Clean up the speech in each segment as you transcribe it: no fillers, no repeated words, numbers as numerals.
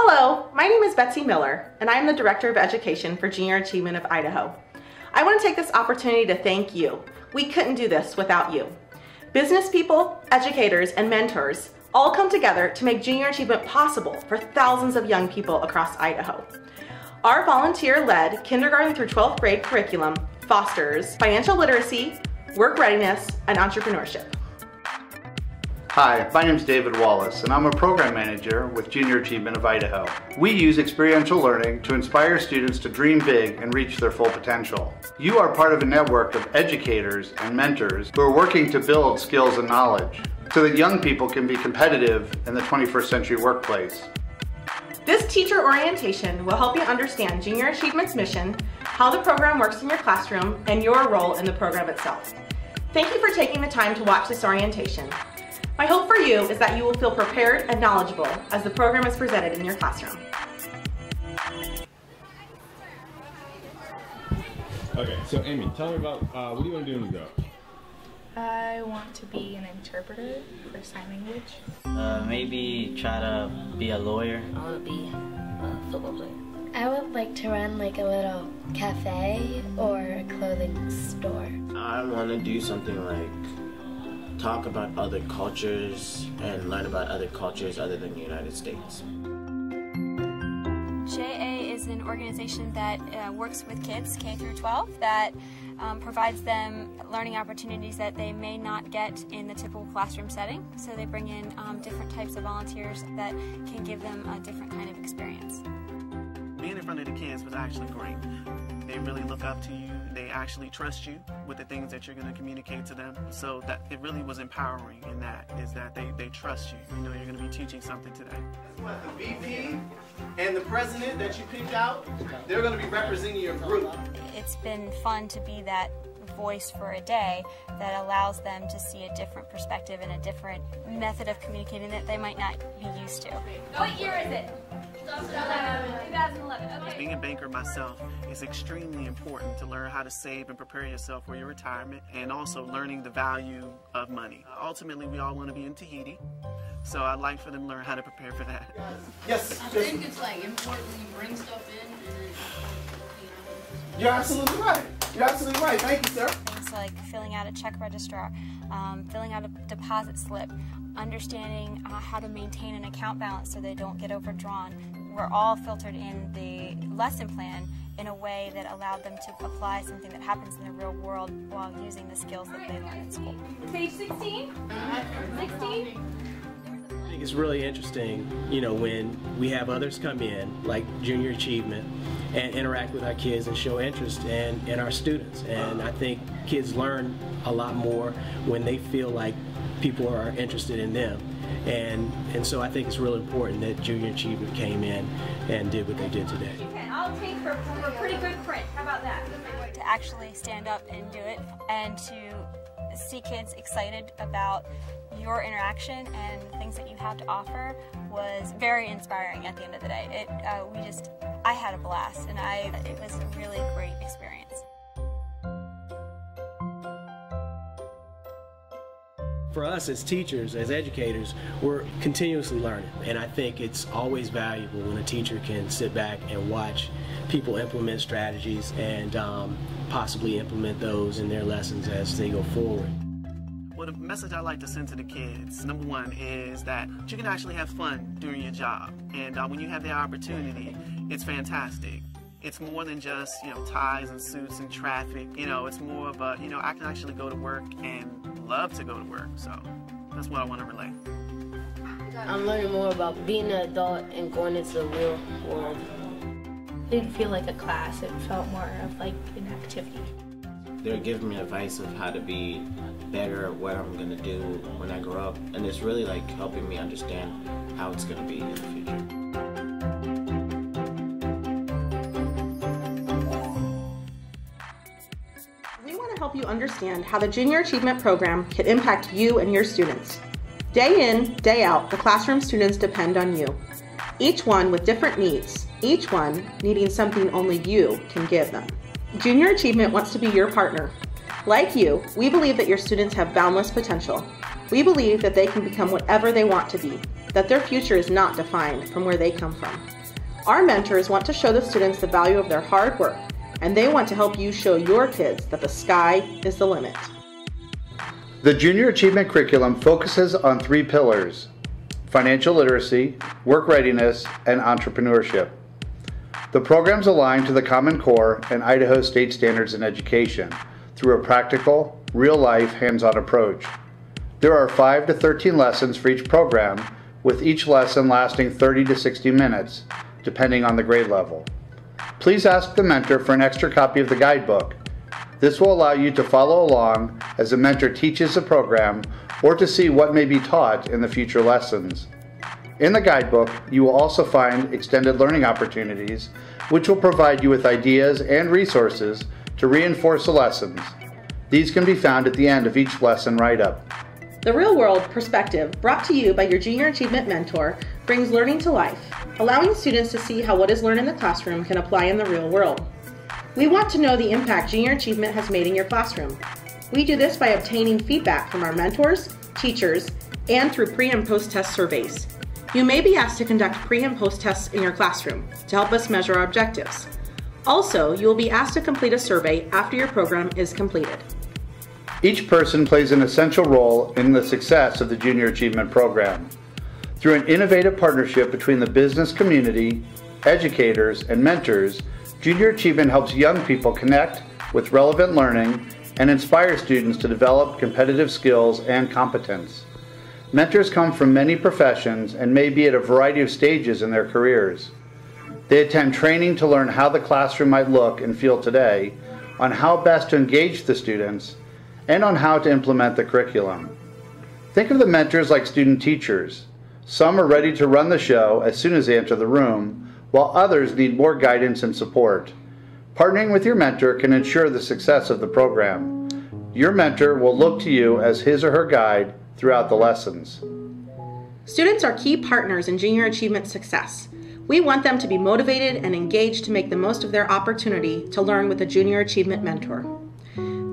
Hello, my name is Betsy Miller, and I am the Director of Education for Junior Achievement of Idaho. I want to take this opportunity to thank you. We couldn't do this without you. Business people, educators, and mentors all come together to make Junior Achievement possible for thousands of young people across Idaho. Our volunteer-led kindergarten through 12th grade curriculum fosters financial literacy, work readiness, and entrepreneurship. Hi, my name is David Wallace, and I'm a program manager with Junior Achievement of Idaho. We use experiential learning to inspire students to dream big and reach their full potential. You are part of a network of educators and mentors who are working to build skills and knowledge so that young people can be competitive in the 21st century workplace. This teacher orientation will help you understand Junior Achievement's mission, how the program works in your classroom, and your role in the program itself. Thank you for taking the time to watch this orientation. My hope for you is that you will feel prepared and knowledgeable as the program is presented in your classroom. Okay, so Amy, tell me about what do you want to do when you grow up? I want to be an interpreter for sign language. Maybe try to be a lawyer. I want to be a football player. I would like to run like a little cafe or a clothing store. I want to do something like talk about other cultures and learn about other cultures other than the United States. JA is an organization that works with kids K through 12 that provides them learning opportunities that they may not get in the typical classroom setting. So they bring in different types of volunteers that can give them a different kind of experience. Being in front of the kids was actually great. They really look up to you. They actually trust you with the things that you're going to communicate to them. So that it really was empowering in that, is that they trust you. You know you're going to be teaching something to them. The VP and the president that you picked out, they're going to be representing your group. It's been fun to be that voice for a day that allows them to see a different perspective and a different method of communicating that they might not be used to. What year is it? 2011. Okay. Being a banker myself, it's extremely important to learn how to save and prepare yourself for your retirement, and also learning the value of money. Ultimately, we all want to be in Tahiti, so I'd like for them to learn how to prepare for that. Yes. I think it's like important when you bring stuff in and then, You're absolutely right. You're absolutely right. Thank you, sir. Things like filling out a check register, filling out a deposit slip, understanding how to maintain an account balance so they don't get overdrawn, were all filtered in the lesson plan in a way that allowed them to apply something that happens in the real world while using the skills that they learn in school. Page 16? 16? I think it's really interesting, you know, when we have others come in, like Junior Achievement, and interact with our kids and show interest in our students. And I think kids learn a lot more when they feel like people are interested in them. And so I think it's really important that Junior Achievement came in and did what they did today. I'll take for a pretty good print. How about that? To actually stand up and do it, and to see kids excited about your interaction and the things that you have to offer was very inspiring at the end of the day. I had a blast, and it was a really great experience. For us as teachers, as educators, we're continuously learning, and I think it's always valuable when a teacher can sit back and watch people implement strategies and possibly implement those in their lessons as they go forward. Well, the message I like to send to the kids, number one, is that you can actually have fun doing your job, and when you have the opportunity, it's fantastic. It's more than just, ties and suits and traffic. It's more of a, I can actually go to work and love to go to work. So that's what I want to relay. I'm learning more about being an adult and going into the real world. It didn't feel like a class, it felt more of like an activity. They're giving me advice of how to be better at what I'm going to do when I grow up. And it's really like helping me understand how it's going to be in the future. We want to help you understand how the Junior Achievement Program can impact you and your students. Day in, day out, the classroom students depend on you. Each one with different needs, each one needing something only you can give them. Junior Achievement wants to be your partner. Like you, we believe that your students have boundless potential. We believe that they can become whatever they want to be, that their future is not defined from where they come from. Our mentors want to show the students the value of their hard work, and they want to help you show your kids that the sky is the limit. The Junior Achievement Curriculum focuses on 3 pillars: financial literacy, work readiness, and entrepreneurship. The programs align to the Common Core and Idaho State Standards in Education through a practical, real-life, hands-on approach. There are 5 to 13 lessons for each program, with each lesson lasting 30 to 60 minutes, depending on the grade level. Please ask the mentor for an extra copy of the guidebook. This will allow you to follow along as the mentor teaches the program or to see what may be taught in the future lessons. In the guidebook, you will also find extended learning opportunities, which will provide you with ideas and resources to reinforce the lessons. These can be found at the end of each lesson write-up. The real-world perspective, brought to you by your Junior Achievement Mentor, brings learning to life, allowing students to see how what is learned in the classroom can apply in the real world. We want to know the impact Junior Achievement has made in your classroom. We do this by obtaining feedback from our mentors, teachers, and through pre- and post-test surveys. You may be asked to conduct pre- and post-tests in your classroom to help us measure our objectives. Also, you will be asked to complete a survey after your program is completed. Each person plays an essential role in the success of the Junior Achievement Program. Through an innovative partnership between the business community, educators, and mentors, Junior Achievement helps young people connect with relevant learning and inspire students to develop competitive skills and competence. Mentors come from many professions and may be at a variety of stages in their careers. They attend training to learn how the classroom might look and feel today, on how best to engage the students, and on how to implement the curriculum. Think of the mentors like student teachers. Some are ready to run the show as soon as they enter the room, while others need more guidance and support. Partnering with your mentor can ensure the success of the program. Your mentor will look to you as his or her guide throughout the lessons. Students are key partners in Junior Achievement success. We want them to be motivated and engaged to make the most of their opportunity to learn with a Junior Achievement Mentor.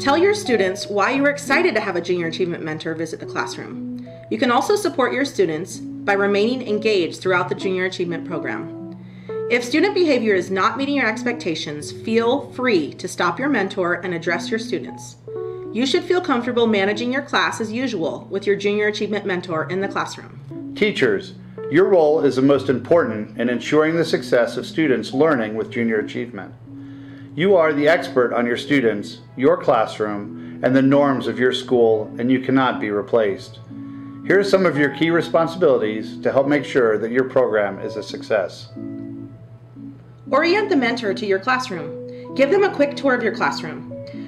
Tell your students why you are excited to have a Junior Achievement Mentor visit the classroom. You can also support your students by remaining engaged throughout the Junior Achievement Program. If student behavior is not meeting your expectations, feel free to stop your mentor and address your students. You should feel comfortable managing your class as usual with your Junior Achievement Mentor in the classroom. Teachers, your role is the most important in ensuring the success of students learning with Junior Achievement. You are the expert on your students, your classroom, and the norms of your school, and you cannot be replaced. Here are some of your key responsibilities to help make sure that your program is a success. Orient the mentor to your classroom. Give them a quick tour of your classroom.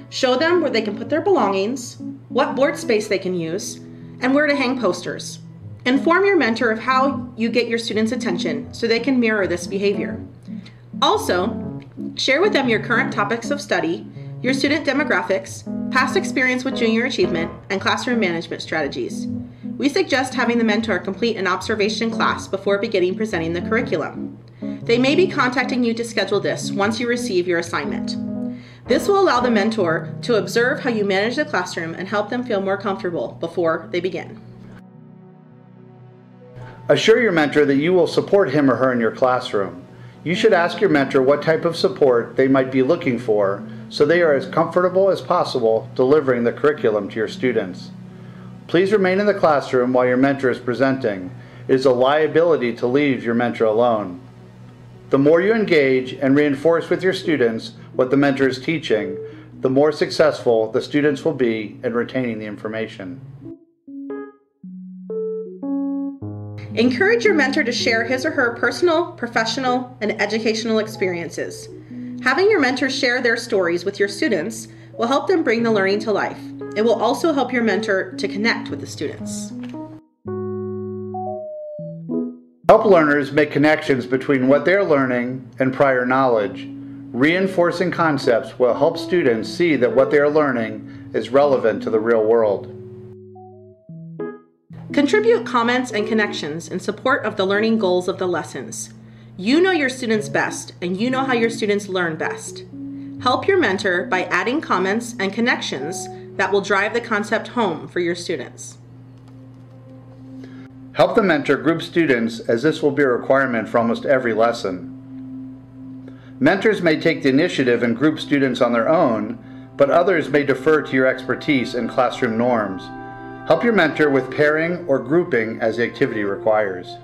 Show them where they can put their belongings, what board space they can use, and where to hang posters. Inform your mentor of how you get your students' attention so they can mirror this behavior. Also, share with them your current topics of study, your student demographics, past experience with Junior Achievement, and classroom management strategies. We suggest having the mentor complete an observation class before beginning presenting the curriculum. They may be contacting you to schedule this once you receive your assignment. This will allow the mentor to observe how you manage the classroom and help them feel more comfortable before they begin. Assure your mentor that you will support him or her in your classroom. You should ask your mentor what type of support they might be looking for so they are as comfortable as possible delivering the curriculum to your students. Please remain in the classroom while your mentor is presenting. It is a liability to leave your mentor alone. The more you engage and reinforce with your students what the mentor is teaching, the more successful the students will be in retaining the information. Encourage your mentor to share his or her personal, professional, and educational experiences. Having your mentor share their stories with your students will help them bring the learning to life. It will also help your mentor to connect with the students. Help learners make connections between what they are learning and prior knowledge. Reinforcing concepts will help students see that what they are learning is relevant to the real world. Contribute comments and connections in support of the learning goals of the lessons. You know your students best, and you know how your students learn best. Help your mentor by adding comments and connections that will drive the concept home for your students. Help the mentor group students, as this will be a requirement for almost every lesson. Mentors may take the initiative and group students on their own, but others may defer to your expertise in classroom norms. Help your mentor with pairing or grouping as the activity requires.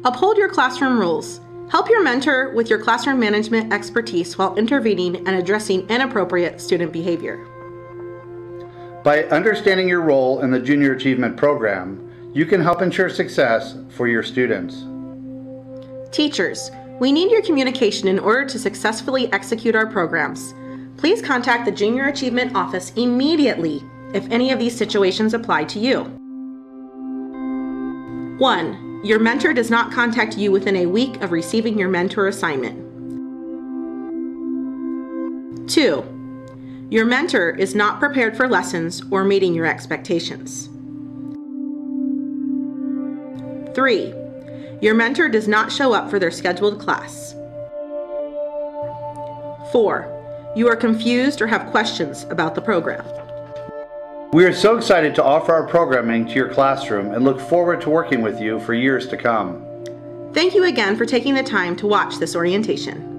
Uphold your classroom rules. Help your mentor with your classroom management expertise while intervening and addressing inappropriate student behavior. By understanding your role in the Junior Achievement Program, you can help ensure success for your students. Teachers, we need your communication in order to successfully execute our programs. Please contact the Junior Achievement Office immediately if any of these situations apply to you. 1. Your mentor does not contact you within a week of receiving your mentor assignment. 2. Your mentor is not prepared for lessons or meeting your expectations. 3. Your mentor does not show up for their scheduled class. 4. You are confused or have questions about the program. We are so excited to offer our programming to your classroom and look forward to working with you for years to come. Thank you again for taking the time to watch this orientation.